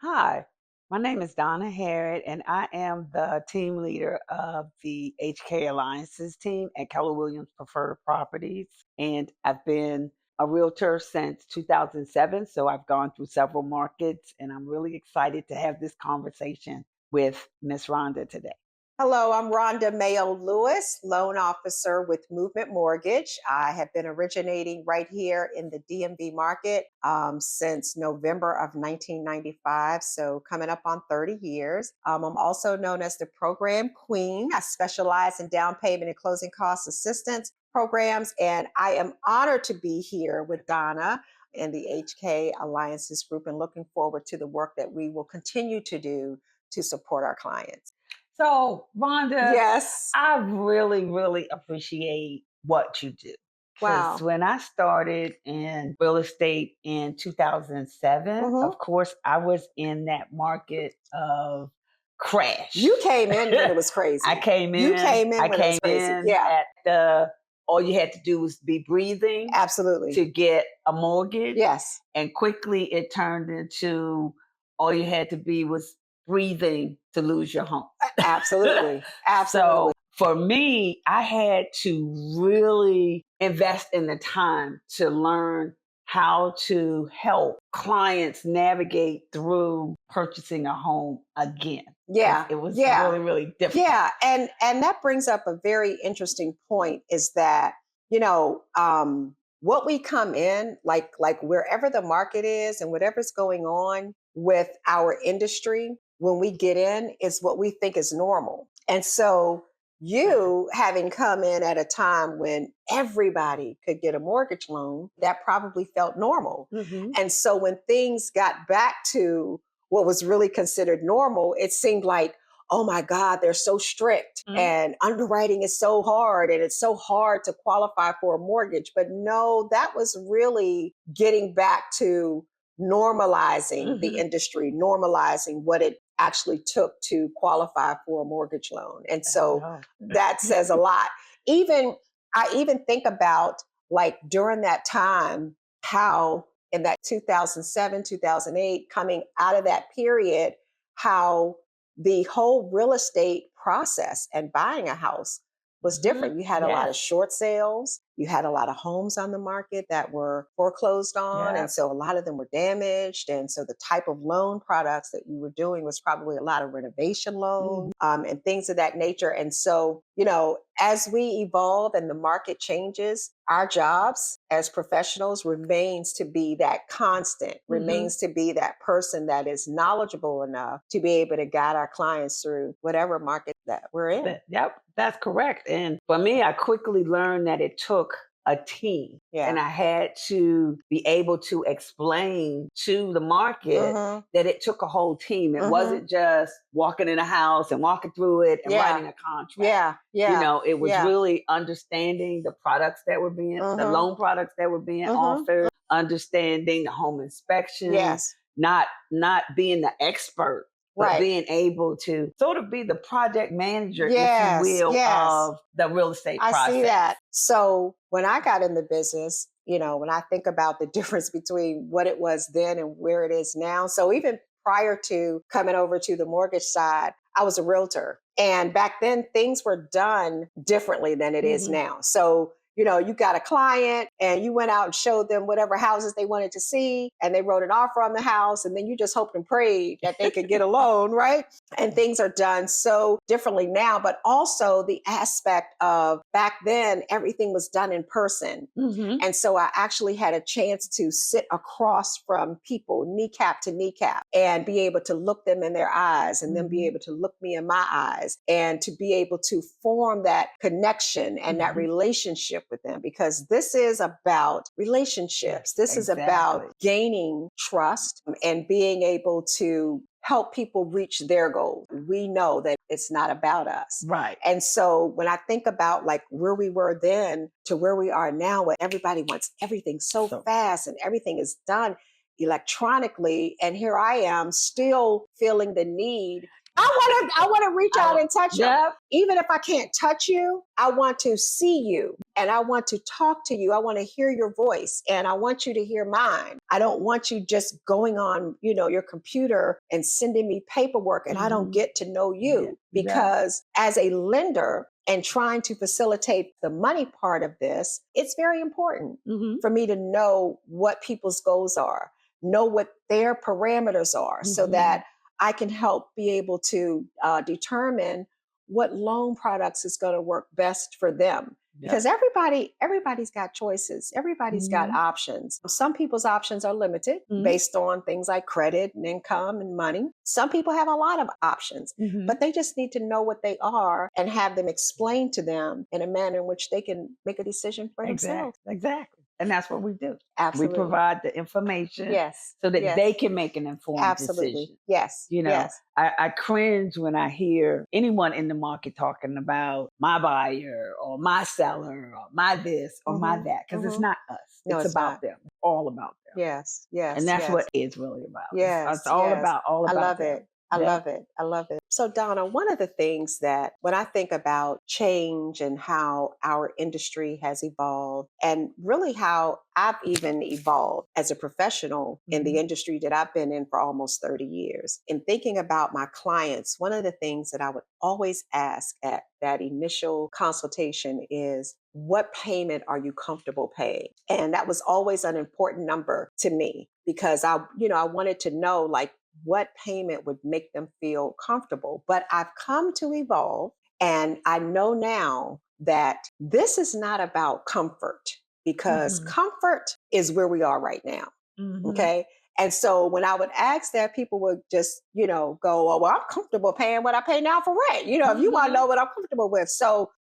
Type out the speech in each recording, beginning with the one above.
Hi, my name is Donna Harrod, and I am the team leader of the HK Alliances team at Keller Williams Preferred Properties. And I've been a realtor since 2007, so I've gone through several markets, and I'm really excited to have this conversation with Miss Rhonda today. Hello, I'm Rhonda Lewis, loan officer with Movement Mortgage. I have been originating right here in the DMV market since November of 1995, so coming up on 30 years. I'm also known as the program queen. I specialize in down payment and closing cost assistance programs, and I am honored to be here with Donna and the HK Alliances Group and looking forward to the work that we will continue to do to support our clients. So, Rhonda, Yes. I really, really appreciate what you do. Because Wow. when I started in real estate in 2007, Mhm. of course, I was in that market of crash. You came in when it was crazy. I came You in, came in I when it was came crazy. in Yeah, at all you had to do was be breathing absolutely. to get a mortgage. Yes. And quickly it turned into all you had to be was breathing to lose your home. Absolutely. So Absolutely. for me, I had to really invest in the time to learn how to help clients navigate through purchasing a home again. 'Cause Yeah. it was Yeah. really, really difficult. Yeah. And that brings up a very interesting point is that, you know, what we come in, like wherever the market is and whatever's going on with our industry, when we get in, is what we think is normal. And so you having come in at a time when everybody could get a mortgage loan, that probably felt normal. Mhm. And so when things got back to what was really considered normal, it seemed like, oh my God, they're so strict Mhm. and underwriting is so hard and it's so hard to qualify for a mortgage. But no, that was really getting back to normalizing the Mhm. industry, normalizing what it actually took to qualify for a mortgage loan. And I so know. that says a lot. Even I even think about like during that time, how in that 2007, 2008, coming out of that period, how the whole real estate process and buying a house was Mhm. different. You had a lot of Yes. short sales. You had a lot of homes on the market that were foreclosed on. Yeah. And so a lot of them were damaged. And so the type of loan products that we were doing was probably a lot of renovation Mhm. loans and things of that nature. And so, you know, as we evolve and the market changes, our jobs as professionals remains to be that constant, Mhm. remains to be that person that is knowledgeable enough to be able to guide our clients through whatever market that we're in. Yep, that's correct. And for me, I quickly learned that it took a team. Yeah. And I had to be able to explain to the market Mm-hmm. that it took a whole team. It Mm-hmm. wasn't just walking in a house and walking through it and Yeah. writing a contract. Yeah. You Yeah. know, it was Yeah. really understanding the products that were the Mm-hmm. loan products that were being Mm-hmm. offered, understanding the home inspection, Yes. not being the expert, but Right. being able to sort of be the project manager, if you Yes. will, Yes. of the real estate I see process. that. So when I got in the business, you know, when I think about the difference between what it was then and where it is now. So even prior to coming over to the mortgage side, I was a realtor. And back then things were done differently than it is Mhm. now. So, you know, you got a client and you went out and showed them whatever houses they wanted to see and they wrote an offer on the house and then you just hoped and prayed that they could get a loan, right? And things are done so differently now, but also the aspect of back then, everything was done in person. Mhm. And so I actually had a chance to sit across from people, kneecap to kneecap, and be able to look them in their eyes and then be Mhm. able to look me in my eyes and to be able to form that connection and that Mhm. relationship with them because this is about relationships. Yes, This is about exactly. gaining trust and being able to help people reach their goals. We know that it's not about us. Right. And so when I think about like where we were then to where we are now, where everybody wants everything so So, fast and everything is done electronically, and here I am still feeling the need I want to reach out and touch them. Yep. Even if I can't touch you, I want to see you and I want to talk to you. I want to hear your voice and I want you to hear mine. I don't want you just going on, your computer and sending me paperwork and I don't get to know you. Yeah. Because as a lender and trying to facilitate the money part of this, it's very important for me to know what people's goals are, know what their parameters are so that I can help be able to determine what loan products is going to work best for them. Because everybody's got choices. Everybody's got options. Some people's options are limited based on things like credit and income and money. Some people have a lot of options, but they just need to know what they are and have them explained to them in a manner in which they can make a decision for themselves. Exactly. And that's what we do. Absolutely. We provide the information so that they can make an informed decision. Yes. I cringe when I hear anyone in the market talking about my buyer or my seller or my this or my that, because it's not us. No, it's about them. It's all about them. Yes. And that's what it's really about. Yes. It's all about I love them. it. I love it. I love it. So, Donna, one of the things that when I think about change and how our industry has evolved, and really how I've even evolved as a professional in the industry that I've been in for almost 30 years, in thinking about my clients, one of the things that I would always ask at that initial consultation is, what payment are you comfortable paying? And that was always an important number to me because I wanted to know, like, what payment would make them feel comfortable. But I've come to evolve, and I know now that this is not about comfort, because comfort is where we are right now. Okay. And so when I would ask that, people would just, go, oh, well, I'm comfortable paying what I pay now for rent. If you want to know what I'm comfortable with. So,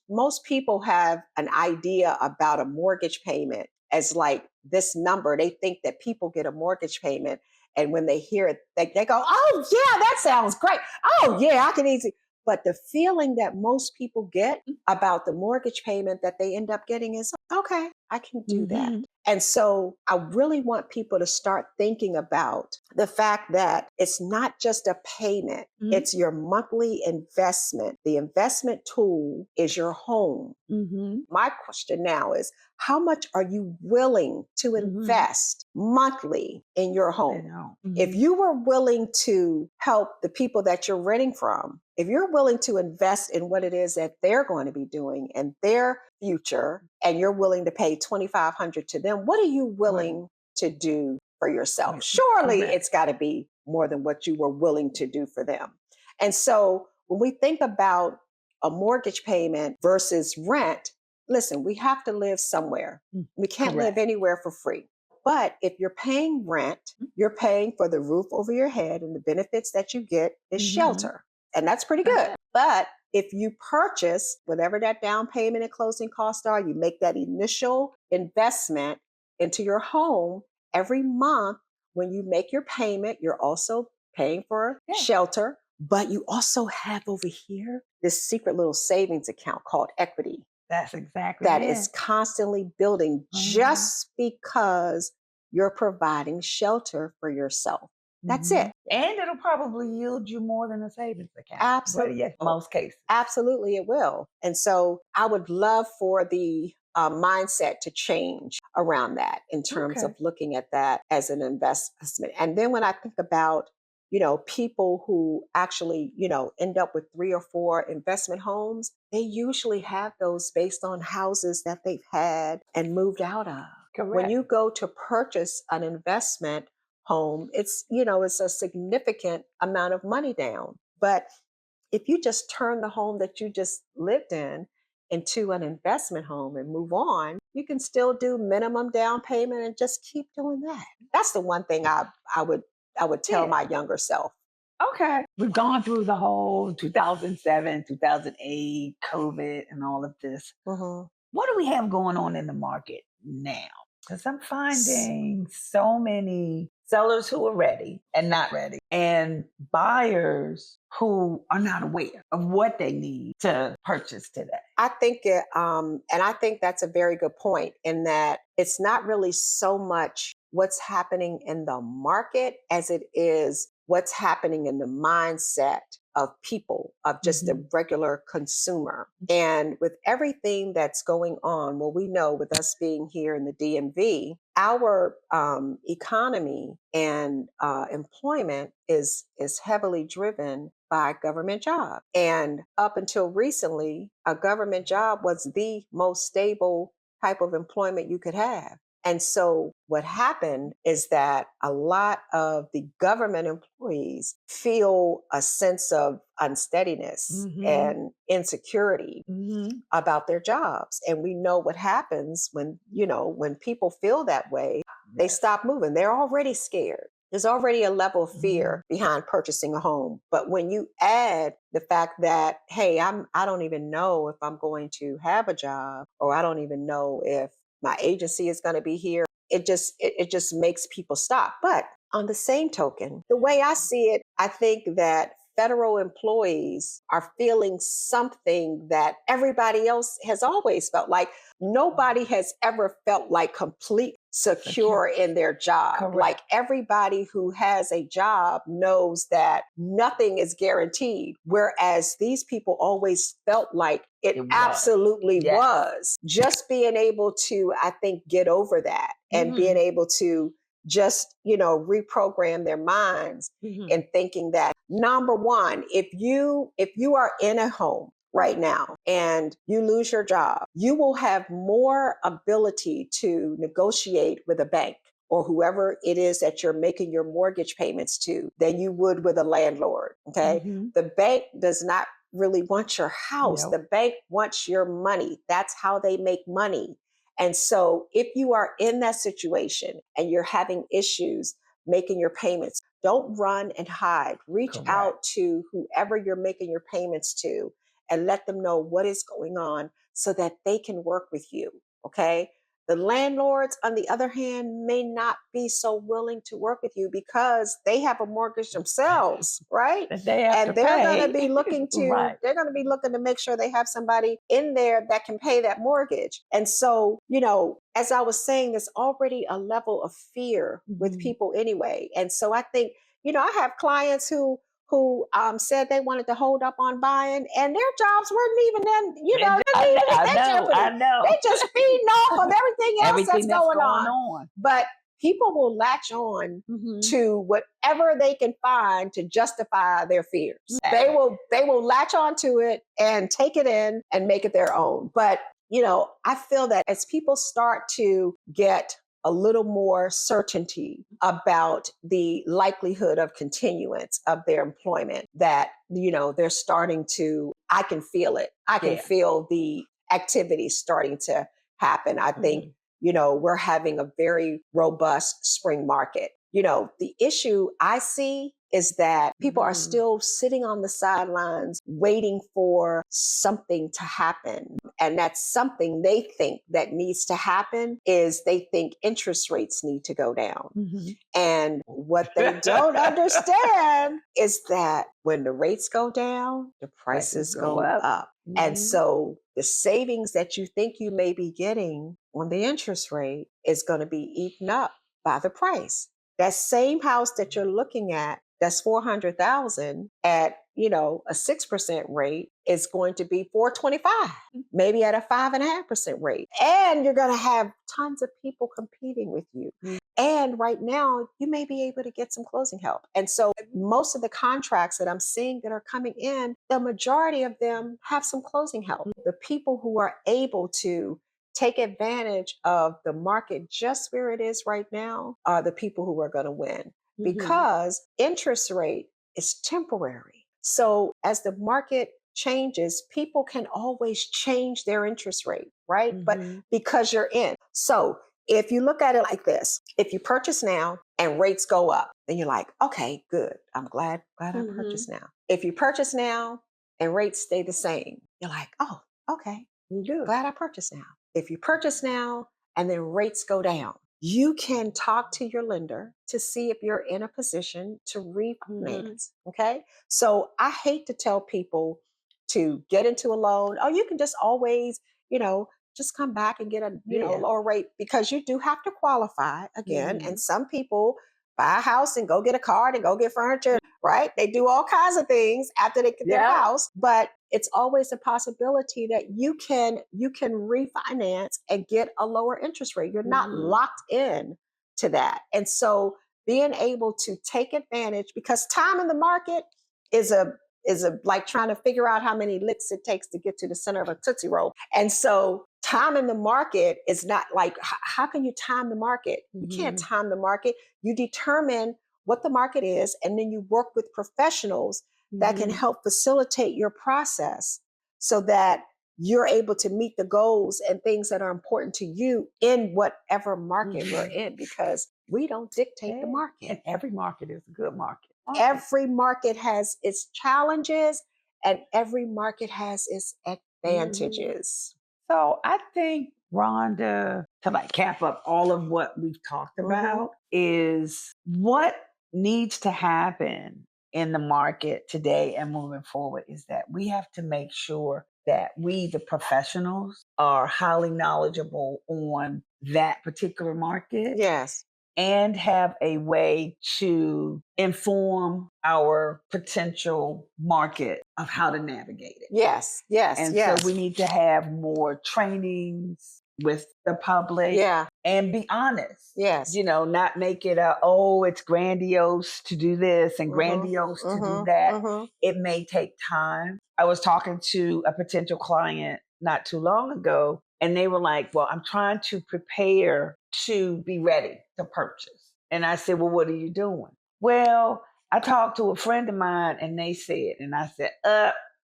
most people have an idea about a mortgage payment as like this number. They think that people get a mortgage payment, and when they hear it, they go, oh, yeah, that sounds great. Oh, yeah, I can easily. But the feeling that most people get about the mortgage payment that they end up getting is, okay, I can do that. And so I really want people to start thinking about the fact that it's not just a payment, it's your monthly investment. The investment tool is your home. My question now is, how much are you willing to invest monthly in your home? If you were willing to help the people that you're renting from, if you're willing to invest in what it is that they're going to be doing and their future, and you're willing to pay $2,500 to them, what are you willing to do for yourself? Surely it's got to be more than what you were willing to do for them. And so when we think about a mortgage payment versus rent, listen, we have to live somewhere. We can't live anywhere for free. But if you're paying rent, you're paying for the roof over your head, and the benefits that you get is shelter. And that's pretty good. But if you purchase whatever that down payment and closing costs are, you make that initial investment into your home every month. When you make your payment, you're also paying for shelter, but you also have over here this secret little savings account called equity. That's exactly that is constantly building just because you're providing shelter for yourself. That's it. And it'll probably yield you more than a savings account. Absolutely. Yes, most cases. Absolutely, it will. And so I would love for the mindset to change around that in terms of looking at that as an investment. And then when I think about, people who actually, end up with 3 or 4 investment homes, they usually have those based on houses that they've had and moved out of. Correct. When you go to purchase an investment home, it's a significant amount of money down. But if you just turn the home that you just lived in into an investment home and move on, you can still do minimum down payment and just keep doing that. That's the one thing I would tell my younger self. Okay. We've gone through the whole 2007, 2008, COVID, and all of this. What do we have going on in the market now? Because I'm finding so many sellers who are ready and not ready, and buyers who are not aware of what they need to purchase today. I think and I think that's a very good point, in that it's not really so much what's happening in the market as it is what's happening in the mindset of people, of just the regular consumer. And with everything that's going on, well, we know with us being here in the DMV, our economy and employment is heavily driven by government job. And up until recently, a government job was the most stable type of employment you could have. And so what happened is that a lot of the government employees feel a sense of unsteadiness and insecurity about their jobs. And we know what happens when, when people feel that way, they stop moving. They're already scared. There's already a level of fear behind purchasing a home. But when you add the fact that, hey, I don't even know if I'm going to have a job, or I don't even know if my agency is going to be here, it just makes people stop. But on the same token, the way I see it, I think that federal employees are feeling something that everybody else has always felt like. Nobody has ever felt like complete secure in their job. Correct. Like everybody who has a job knows that nothing is guaranteed. Whereas these people always felt like it absolutely was. Just being able to, I think, get over that and being able to just, reprogram their minds and thinking that, number one, if you are in a home right now and you lose your job, you will have more ability to negotiate with a bank or whoever it is that you're making your mortgage payments to than you would with a landlord. Okay. The bank does not really want your house. The bank wants your money. That's how they make money. And so if you are in that situation and you're having issues making your payments, don't run and hide. Reach out to whoever you're making your payments to and let them know what is going on so that they can work with you. Okay. The landlords, on the other hand, may not be so willing to work with you because they have a mortgage themselves, right? That they have And to they're pay. going to be looking to they're going to be looking to make sure they have somebody in there that can pay that mortgage. And so, as I was saying, there's already a level of fear with people anyway. And so I think, I have clients who said they wanted to hold up on buying, and their jobs weren't even in, I know. They just feeding off of everything else that's going on. on. But people will latch on to whatever they can find to justify their fears. They will latch on to it and take it in and make it their own. But I feel that as people start to get a little more certainty about the likelihood of continuance of their employment, that, they're starting to, I can feel it. I can feel the activity starting to happen. I think, we're having a very robust spring market. The issue I see is that people are still sitting on the sidelines waiting for something to happen. And that's something they think that needs to happen is they think interest rates need to go down. And what they don't understand is that when the rates go down, the prices go up. And so the savings that you think you may be getting on the interest rate is going to be eaten up by the price. That same house that you're looking at, that's $400,000 at, a 6% rate is going to be $425, maybe at a 5.5% rate. And you're going to have tons of people competing with you. And right now, you may be able to get some closing help. And so most of the contracts that I'm seeing that are coming in, the majority of them have some closing help. The people who are able to take advantage of the market just where it is right now are the people who are going to win, because interest rate is temporary. So as the market changes, people can always change their interest rate, right? But because you're in. So if you look at it like this, if you purchase now and rates go up, then you're like, okay, good. I'm glad I purchased now. If you purchase now and rates stay the same, you're like, oh, okay, glad I purchased now. If you purchase now and then rates go down, you can talk to your lender to see if you're in a position to refinance. Okay. So I hate to tell people to get into a loan. Oh, you can just always, just come back and get a lower rate, because you do have to qualify again. And some people buy a house and go get a car and go get furniture. right? They do all kinds of things after they get their Yeah. house, but it's always a possibility that you can refinance and get a lower interest rate. You're not Mhm. locked in to that. And so being able to take advantage, because time in the market is a like trying to figure out how many licks it takes to get to the center of a Tootsie Roll. And so time in the market is not like, how can you time the market? You can't Mhm. time the market. You determine what the market is, and then you work with professionals that can Mhm. help facilitate your process so that you're able to meet the goals and things that are important to you in whatever market we're Mhm. in, because we don't dictate the Yeah. market. And every market is a good market. Market. Every market has its challenges and every market has its Mhm. advantages. So I think, Rhonda, to like cap up all of what we've talked Hmm. about, is what needs to happen in the market today and moving forward is that we have to make sure that we, the professionals, are highly knowledgeable on that particular market Yes. and have a way to inform our potential market of how to navigate it. Yes. Yes. And so we Yes. need to have more trainings with the public Yeah. and be honest, Yes. not make it oh, it's grandiose to do this and Mhm. grandiose to do Mhm. that. Mhm. It may take time. I was talking to a potential client not too long ago, and they were like, well, I'm trying to prepare to be ready to purchase. And I said, well, what are you doing? Well, I talked to a friend of mine and they said, and I said,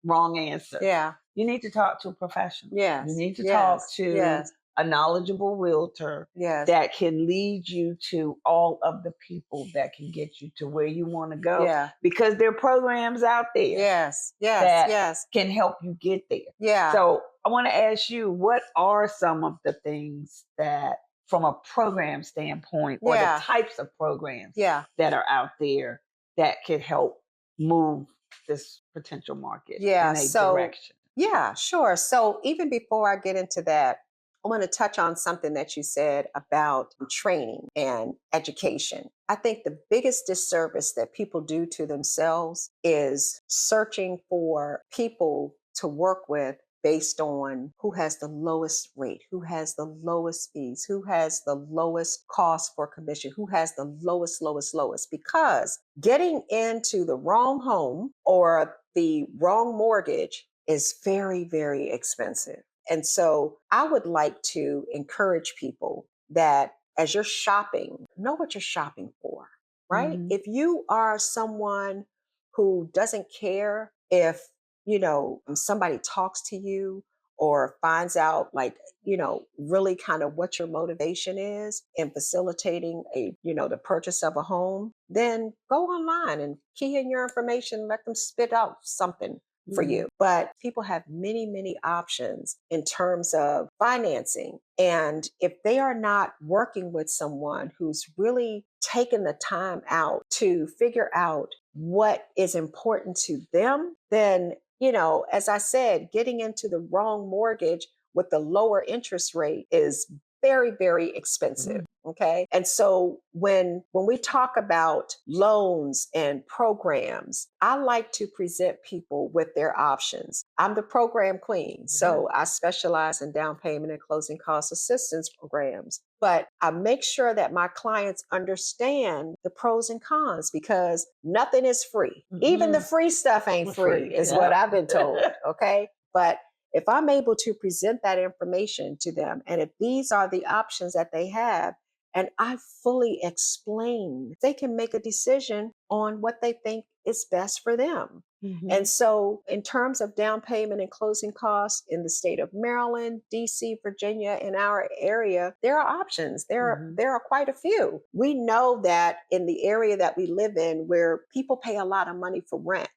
wrong answer. Yeah. You need to talk to a professional. You Yes. need to talk Yes. to Yes. a knowledgeable realtor Yes. that can lead you to all of the people that can get you to where you want to go, Yeah. because there are programs out there Yes. Yes. that Yes. can help you get there. Yeah. So I want to ask you, what are some of the things that, from a program standpoint, or the Yeah. types of programs Yeah. that are out there that could help move this potential market Yeah. in a So, direction? yeah, sure. So, even before I get into that, I want to touch on something that you said about training and education. I think the biggest disservice that people do to themselves is searching for people to work with based on who has the lowest rate, who has the lowest fees, who has the lowest cost for commission, who has the lowest, because getting into the wrong home or the wrong mortgage is very, very expensive. And so I would like to encourage people that as you're shopping, know what you're shopping for, right? Hmm. If you are someone who doesn't care if, somebody talks to you or finds out, like, really kind of what your motivation is in facilitating the purchase of a home, then go online and key in your information, let them spit out something for Hmm. you. But people have many, many options in terms of financing. And if they are not working with someone who's really taken the time out to figure out what is important to them, then, as I said, getting into the wrong mortgage with the lower interest rate is very, very expensive. Okay. And so when we talk about loans and programs, I like to present people with their options. I'm the program queen, Yeah. so I specialize in down payment and closing cost assistance programs. But I make sure that my clients understand the pros and cons, because nothing is free. Even the Mm-mm. free stuff ain't For free, free. is what Yep. I've been told. Okay. But if I'm able to present that information to them, and if these are the options that they have, and I fully explain, they can make a decision on what they think is best for them. Hmm. And so, in terms of down payment and closing costs in the state of Maryland, DC, Virginia, in our area, there are options. Hmm. There are quite a few. We know that in the area that we live in, where people pay a lot of money for rent.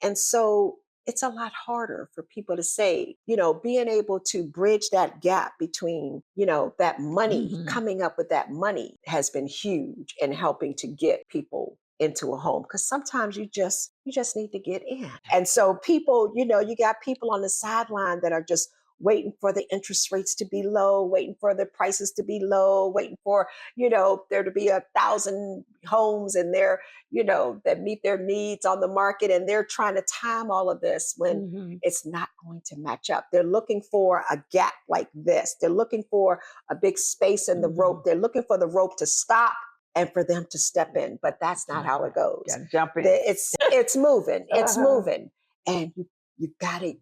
And so it's a lot harder for people to save. Being able to bridge that gap between, that money, Hmm. coming up with that money has been huge in helping to get people into a home, because sometimes you just need to get in. And so people, you got people on the sideline that are just waiting for the interest rates to be low, waiting for the prices to be low, waiting for, there to be 1,000 homes and they're, that meet their needs on the market. And they're trying to time all of this when it's not going to match up. They're looking for a gap like this. They're looking for a big space in the rope. They're looking for the rope to stop and for them to step in, but that's not how it goes. Jump in. It's moving. It's moving, and you gotta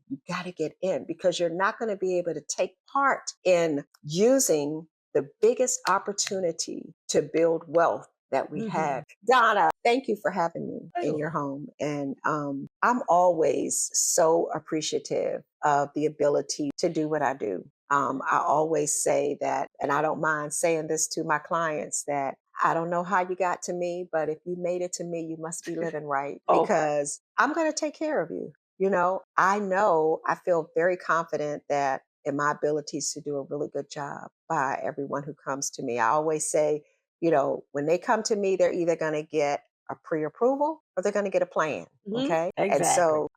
get in, because you're not going to be able to take part in using the biggest opportunity to build wealth that we have. Donna, thank you for having me in your home, and I'm always so appreciative of the ability to do what I do. I always say that, and I don't mind saying this to my clients, that I don't know how you got to me, but if you made it to me, you must be living right, because I'm going to take care of you. I feel very confident that in my abilities to do a really good job by everyone who comes to me. I always say, when they come to me, they're either going to get a pre-approval or they're going to get a plan. Okay. Exactly. And so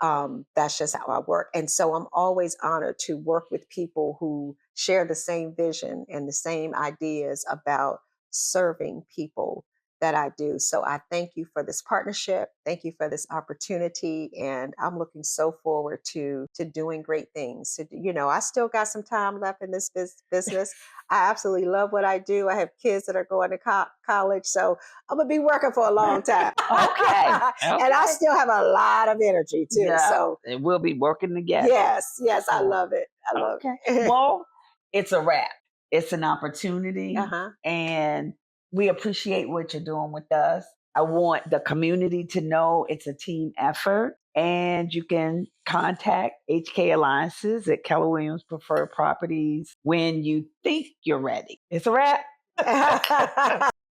that's just how I work. And so I'm always honored to work with people who share the same vision and the same ideas about serving people that I do. So I thank you for this partnership. Thank you for this opportunity. And I'm looking so forward to doing great things. I still got some time left in this business. I absolutely love what I do. I have kids that are going to college. So I'm going to be working for a long time. Okay. And I still have a lot of energy too. Yeah, so and we'll be working together. Yes. I love it. I love it. Well, it's a wrap. It's an opportunity. And we appreciate what you're doing with us. I want the community to know it's a team effort. And you can contact HK Alliances at Keller Williams Preferred Properties when you think you're ready. It's a wrap.